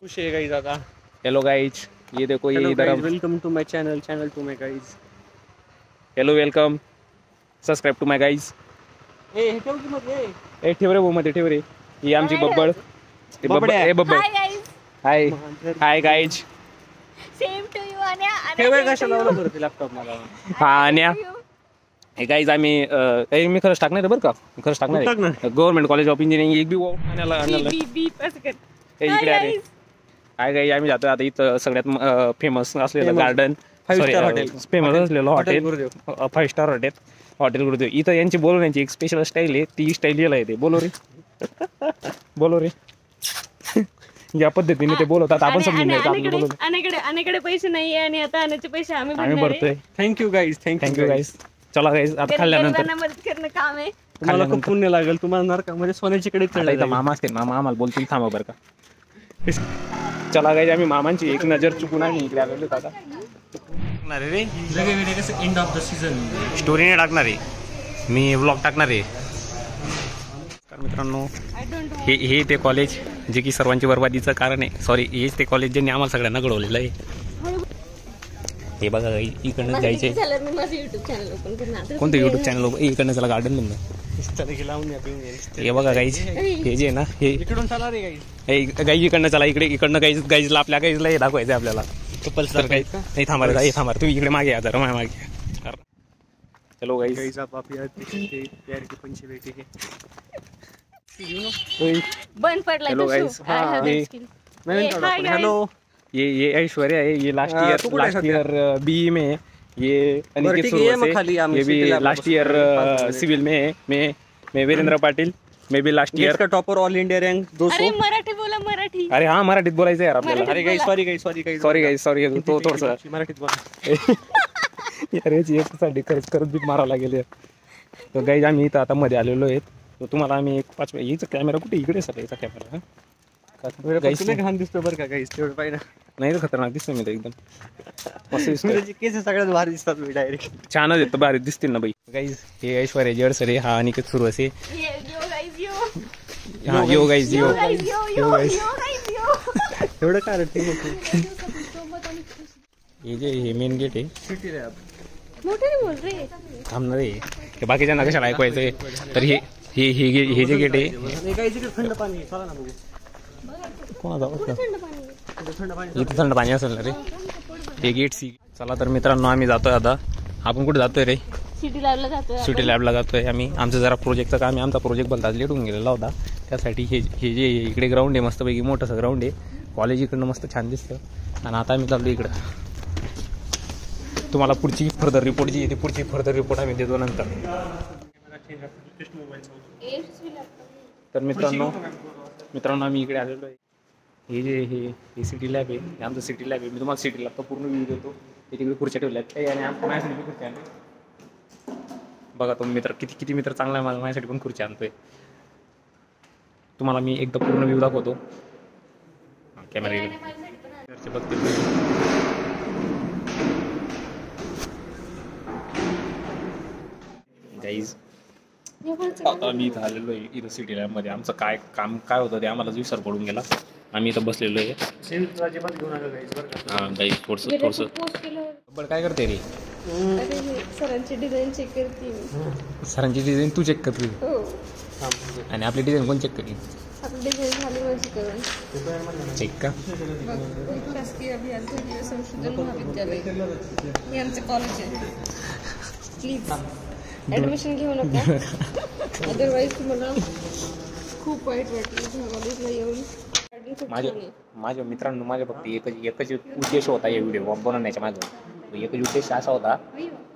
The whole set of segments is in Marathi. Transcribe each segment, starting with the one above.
खुश है गाइस ज़्यादा। हेलो गाइज, ये देखो ये इधर हम welcome to my channel to my guys. Hello welcome subscribe to my guys. ए ठेव की मत ए ठेव रे, मध्ये ठेव रे. ही आमची बब्बड. ते बब्बड. बबड्या. ए बब्बड. Hi guys. Hi hi guys. Same to you आणि ठेव कशाला लावलं बरं ते लॅपटॉप मला. हा अन्या. हे गाईज आम्ही मी खरंच टाकणार आहे बरं का. खरंच टाकणार आहे गव्हर्नमेंट कॉलेज ऑफ इंजिनिअरिंग एक बी आणायला बी असं कर. इकडे अरे. हाय गाई, आम्ही जातो आता इथं सगळ्यात फेमस असलेलं गार्डन, 5 स्टार हॉटेल, फेमस असलेलं hotel hotel Gurudev. 5 star hotel Gurudev. इथं यांची बोलवण्याची एक स्पेशल स्टाईल आहे, ती स्टाईल याला येते. बोलो रे बोलो रे. या पद्धतीने ते बोलवतात, आपण समजून घ्यायचं. अनेकडे पैसे नाहीये आणि आता आणायचे पैसे आम्ही भरतोय. Thank you guys. Thank you guys. चला गाईज, आता खाल्ल्यानंतर मदत करणं काम आहे. तुम्हाला खूप पुण्य लागेल. तुम्हाला नरकामध्ये सोन्याची कडे इथं मामा असतील, मामा आम्हाला बोलतील थांबा बरं का. चला गाईज, आम्ही मामांची एक नजर चुकून आम्ही इकडे आलेलो आता. रे end of the season story नाही टाकणार आहे, मी व्लॉग टाकणार आहे. तर मित्रांनो, हे ते कॉलेज जे की सर्वांची बरबादीचं कारण आहे. सॉरी, हेच ते कॉलेज ज्यांनी आम्हाला सगळ्यांना घडवलेलं आहे. हे बघा गाई, इकडनं जायचंय. कोणतं युट्यूब चॅनल? इकडनं चला गार्डन म्हणून. हे बघा गाईज, हे जे ना हे इकडून चला रे गाईज. गाई इकडनं चला, इकडनं गाईजला आपल्या गाईजला हे दाखवायचं आपल्याला. तर काही नाही थांबा रे, थांबा तुम्ही इकडे मागे या जरा, माझ्या मागे. चलो गाईज. गाईज आप यार प्यार की पंछी बेटी है. बंद पडलाय. Hello guys. हेलो. ये ऐश्वर्या है, ये लास्ट ईयर बीई में है. ये अनिकेत सुरवसे, ये भी लास्ट ईयर सिविल में है. मैं वीरेंद्र पाटिल, मैं भी लास्ट ईयर का टॉपर ऑल इंडिया रैंक 200. अरे मराठी बोला, मराठी. अरे हाँ, मराठीत बोलायचं यार आपल्याला. अरे गाईज सॉरी तो थोडंसं मराठीत बोला. अरे याच्यासाठी खरंच बी मारायला गेले. तर गाईज, आम्ही इथं आता मध्ये आलेलो आहेत. तर तुम्हाला आम्ही एक 5 याचा कॅमेरा कुठे इकडे सर, याचा कॅमेरा घाण दिसतो बरं का गाईज, तेवढं पाहिजे. नाही तर खतरनाक दिसतो मी तर एकदम मस्त दिसतो. केस सगळ्यात भारी दिसतात मी डायरेक्ट. छानच येतं, भारी दिसतील ना बाई. गाईज, हे ऐश्वर्या जडसर आहे, हा अनिकेत सुरवसे. हा यो गाईज, यो गाईज. एवढं काय हे जे हे मेन गेट आहे. सिटी लॅब मोठे बोल रे. थांबणार आहे हे, बाकीच्यांना कशाला ऐकवायचंय. तर हे जे गेट आहे, थंड पाणी चला ना बघू. इथे थंड पाणी असेल ना रे. हे गेट सी. चला तर मित्रांनो, आम्ही जातोय आता. आपण कुठे जातोय रे? सिटी लॅबला जातोय आम्ही. आमचं जरा प्रोजेक्टचं काम आहे. आमचा प्रोजेक्ट भलताच लेट होऊन गेलेला होता. त्यासाठी हे जे इकडे ग्राउंड आहे, मस्तपैकी मोठंसं ग्राउंड आहे. कॉलेज इकडनं मस्त छान दिसतं. आणि आता आम्ही चाललो इकडं. तुम्हाला पुढची फर्दर रिपोर्ट जी येते, पुढची फर्दर रिपोर्ट आम्ही देतो नंतर. तर मित्रांनो आम्ही इकडे आलेलो आहे. हे जे हे सिटी लॅब आहे, हे आमचं सिटी लॅब आहे. मी तुम्हाला सिटी लॅबचा पूर्ण व्ह्यू देतो. ते तिकडे खुर्च्या ठेवल्यात काही, आणि माझ्यासाठी खुर्च्या आणले. बघा तुम्ही मित्र, किती मित्र चांगला आहे. माझ्यासाठी पण खुर्च्या आणतोय. तुम्हाला मी एकदा पूर्ण व्ह्यू दाखवतो. कॅमेरा इकडे बघते. गाईज, आता आम्ही इथं आलेलो आहे इथं सिटी लॅबमध्ये. आमचं काम काय होतं ते आम्हाला विसर पडून गेला. आम्ही इथं बसलेलो आहे. हां गाईज, थोडंसं बरं. काय करते रे? सरांची डिझाईन चेक करते. सरांची डिझाईन तू चेक करते आणि आपली डिझाईन कोण चेक करते? आपली डिझाईन झाली माझी करून चेक का? शासकीय अभियांत्रिकी संशोधन महाविद्यालय हे आमचं कॉलेज आहे. प्लीज ॲडमिशन घेऊ नका, अदरवाईज तुम्हाला खूप वाईट वाटेल कॉलेजला येऊन. माझ्या मित्रांनो, माझ्या फक्त एकच उद्देश होता या व्हिडिओ बनवण्याच्या. माझा एकच उद्देश असा होता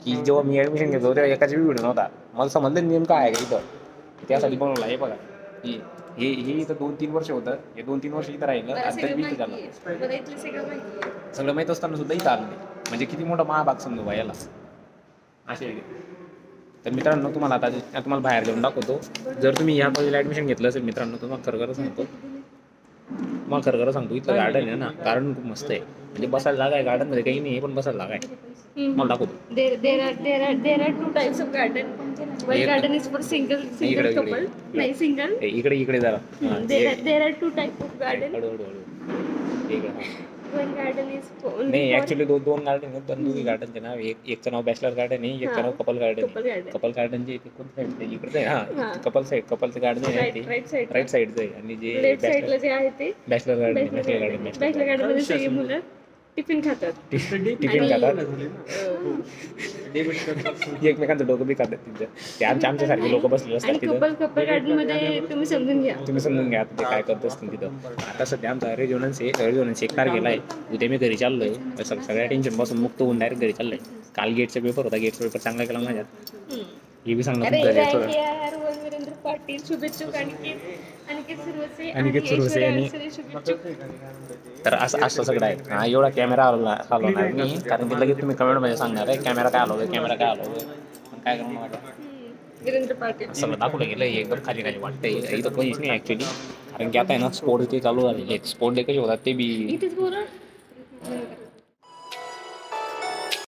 की जेव्हा मी ॲडमिशन घेतो तेव्हा एकाच व्हिडिओ नव्हता. मला समजलं नेमकं आहे का इथं, त्यासाठी बनवला. हे बघा, हे इथं 2-3 वर्ष होतं. हे 2-3 वर्ष इथं राहिलं आणि तरी इथं झालं. सगळं माहीत असताना सुद्धा इथं आलं नाही, म्हणजे किती मोठा महाभाग समजू बा याला. असे. तर मित्रांनो, तुम्हाला तुम्हाला बाहेर जाऊन दाखवतो. जर तुम्ही ह्या कॉलेजला ॲडमिशन घेतलं असेल मित्रांनो, तुम्हाला खरं सांगतो, मग खरं खरं सांगतो इथलं गार्डन आहे ना, गार्डन खूप मस्त आहे. म्हणजे बसायला जागा आहे गार्डन मध्ये, काही नाही पण बसायला जागा आहे. मला दाखवतो. There are 2 types of garden. One एक- garden is for single इकडे- couple. नाही single. इकडे जरा हा, There are 2 types of garden. हळूहळू इकडे हा. One garden is for only नाही for ऍक्च्युली दोन गार्डन आहेत, पण दोन्ही गार्डनचे नाव एकचं नाव बॅचलर गार्डन आहे, एकचं नाव कपल गार्डन couple आहे. garden. कपल गार्डनचे इथे कोणत्या साईड इकडे हा. हा कपलचं गार्डन आहे right ते side. राईट साईडचं आहे, आणि जे लेफ्ट साइडला जे आहे ते बॅचलर गार्डन बॅचलर गार्डन मध्ये सगळी मुलं टिफिन खातात. टिफिन खातात, एकमेकांचं डोकं बी खातात तिथं. ते आमच्यासारखे लोक बसलेले आणि असतात तिथं. कपल गार्डन मध्ये तुम्ही समजून घ्या. तुम्ही समजून घ्या ते काय करत असतील तिथं. आता सध्या आमचा रेजोनन्स 1 तारखेला आहे. उद्या मी घरी चाललोय, सगळ्या टेन्शन पासून मुक्त होऊन डायरेक्ट घरी चाललोय. काल गेटचा पेपर होता, गेटचा पेपर चांगला केला माझ्या. हे बी सांगणार अरे तुमचं rank याचं. यार, वीरेंद्र पाटील शुभेच्छुक, अनिकेत सुरवसे अनिकेत सुरवसे आणि- ऐश्वर्या शुभेच्छुक. तर असं सगळं आहे. हा एवढा कॅमेरा हलवणार मी, कारण की लगेच तुम्ही कमेंटमध्ये सांगणार आहे कॅमेरा काय हलवतोय, कॅमेरा काय हलवतोय. पण काय करणार माझ्या वीरेंद्र पाटील सगळं दाखवलं गेलं, एकदम खाली वाटतंय. इथं कोणीच नाही ऍक्च्युली, कारण की आता आहे ना स्पोर्ट ते चालू झालेले आहेत. स्पोर्ट डे कसे होतात ते बी इथेच बोला.